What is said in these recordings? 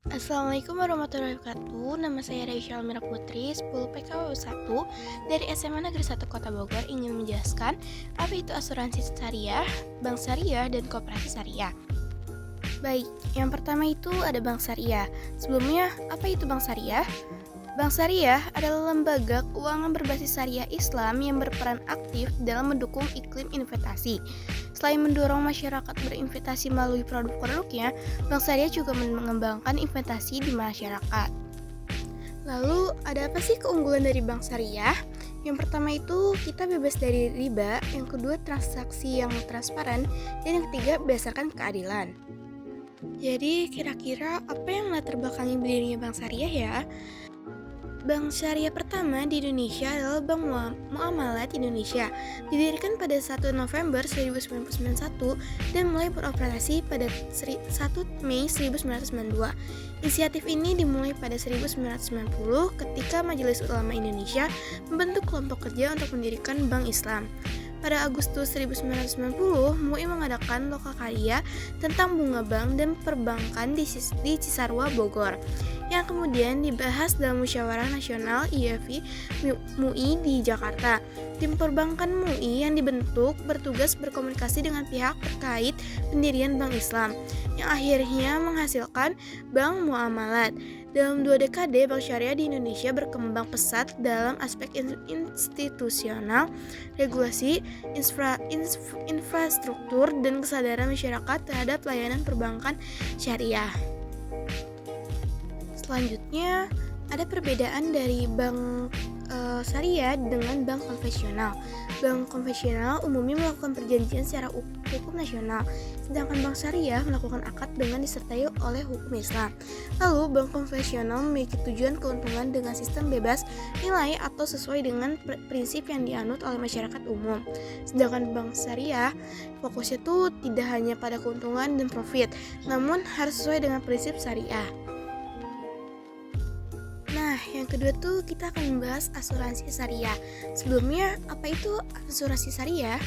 Assalamualaikum warahmatullahi wabarakatuh. Nama saya Raisya Almira Putri, 10 PKW 1 dari SMA Negeri 1 Kota Bogor ingin menjelaskan apa itu asuransi syariah, bank syariah, dan koperasi syariah. Baik, yang pertama itu ada bank syariah. Sebelumnya, apa itu bank syariah? Bank syariah adalah lembaga keuangan berbasis syariah Islam yang berperan aktif dalam mendukung iklim investasi. Selain mendorong masyarakat berinvestasi melalui produk-produknya, bank syariah juga mengembangkan investasi di masyarakat. Lalu, ada apa sih keunggulan dari bank syariah? Yang pertama itu kita bebas dari riba, yang kedua transaksi yang transparan, dan yang ketiga berdasarkan keadilan. Jadi, kira-kira apa yang latar belakangi berdirinya bank syariah ya? Bank syariah pertama di Indonesia adalah Bank Muamalat Indonesia, didirikan pada 1 November 1991 dan mulai beroperasi pada 1 Mei 1992. Inisiatif ini dimulai pada 1990 ketika Majelis Ulama Indonesia membentuk kelompok kerja untuk mendirikan Bank Islam. Pada Agustus 1990, MUI mengadakan lokakarya tentang bunga bank dan perbankan di Cisarua, Bogor, yang kemudian dibahas dalam Musyawarah Nasional IFI MUI di Jakarta. Tim perbankan MUI yang dibentuk bertugas berkomunikasi dengan pihak terkait pendirian Bank Islam, yang akhirnya menghasilkan Bank Muamalat. Dalam 2 dekade, bank syariah di Indonesia berkembang pesat dalam aspek institusional, regulasi, infrastruktur, dan kesadaran masyarakat terhadap layanan perbankan syariah. Selanjutnya, ada perbedaan dari bank syariah dengan bank konvensional. Bank konvensional umumnya melakukan perjanjian secara hukum nasional, sedangkan bank syariah melakukan akad dengan disertai oleh hukum Islam. Lalu, bank konvensional memiliki tujuan keuntungan dengan sistem bebas nilai atau sesuai dengan prinsip yang dianut oleh masyarakat umum. Sedangkan bank syariah fokusnya tuh tidak hanya pada keuntungan dan profit, namun harus sesuai dengan prinsip syariah. Nah, yang kedua tuh kita akan membahas asuransi syariah. Sebelumnya, apa itu asuransi syariah?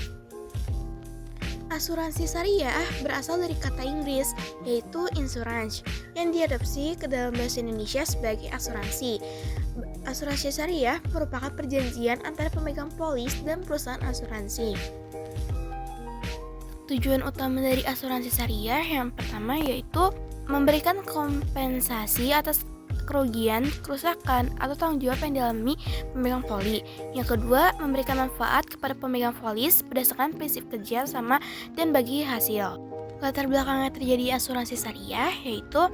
Asuransi syariah berasal dari kata Inggris, yaitu insurance, yang diadopsi ke dalam bahasa Indonesia sebagai asuransi. Asuransi syariah merupakan perjanjian antara pemegang polis dan perusahaan asuransi. Tujuan utama dari asuransi syariah yang pertama yaitu memberikan kompensasi atas kerugian, kerusakan, atau tanggung jawab yang dialami pemegang poli. Yang kedua, memberikan manfaat kepada pemegang polis berdasarkan prinsip kerja sama dan bagi hasil. Latar belakangnya terjadi asuransi syariah yaitu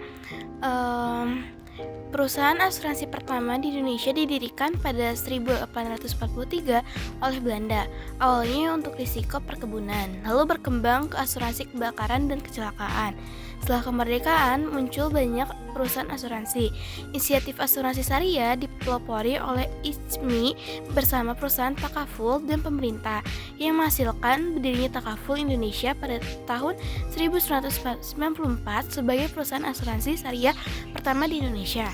perusahaan asuransi pertama di Indonesia didirikan pada 1843 oleh Belanda, awalnya untuk risiko perkebunan, lalu berkembang ke asuransi kebakaran dan kecelakaan. Setelah kemerdekaan, muncul banyak perusahaan asuransi. Inisiatif asuransi syariah dipelopori oleh ISMI bersama perusahaan takaful dan pemerintah, yang menghasilkan berdirinya Takaful Indonesia pada tahun 1994 sebagai perusahaan asuransi syariah pertama di Indonesia.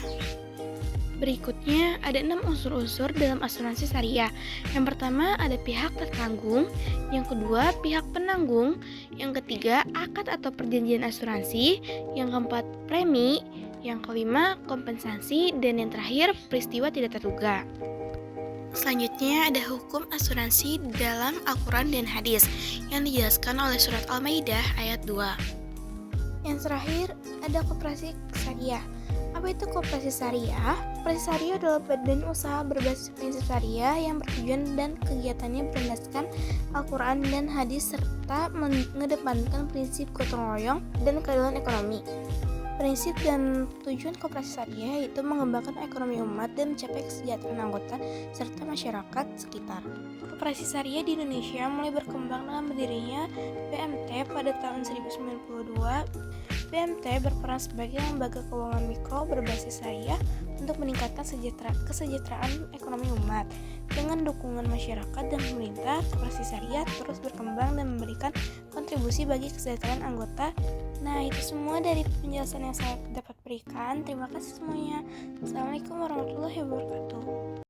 Berikutnya ada 6 unsur-unsur dalam asuransi syariah. Yang pertama ada pihak tertanggung, yang kedua pihak penanggung, yang ketiga akad atau perjanjian asuransi, yang keempat premi, yang kelima kompensasi, dan yang terakhir peristiwa tidak terduga. Selanjutnya ada hukum asuransi dalam Al-Quran dan hadis yang dijelaskan oleh surat Al-Maidah ayat 2. Yang terakhir ada koperasi syariah. Apa itu koperasi syariah? Koperasi syariah adalah badan usaha berbasis prinsip syariah yang bertujuan dan kegiatannya berdasarkan Al-Quran dan hadis serta mengedepankan prinsip gotong royong dan keadilan ekonomi. Prinsip dan tujuan koperasi syariah yaitu mengembangkan ekonomi umat dan mencapai kesejahteraan anggota serta masyarakat sekitar. Koperasi syariah di Indonesia mulai berkembang dengan berdirinya BMT pada tahun 1992. BMT berperan sebagai lembaga keuangan mikro berbasis syariah untuk meningkatkan kesejahteraan ekonomi umat. Dengan dukungan masyarakat dan pemerintah, koperasi syariah terus berkembang dan memberikan kontribusi bagi kesejahteraan anggota. Nah, itu semua dari penjelasan yang saya dapat berikan. Terima kasih semuanya. Assalamualaikum warahmatullahi wabarakatuh.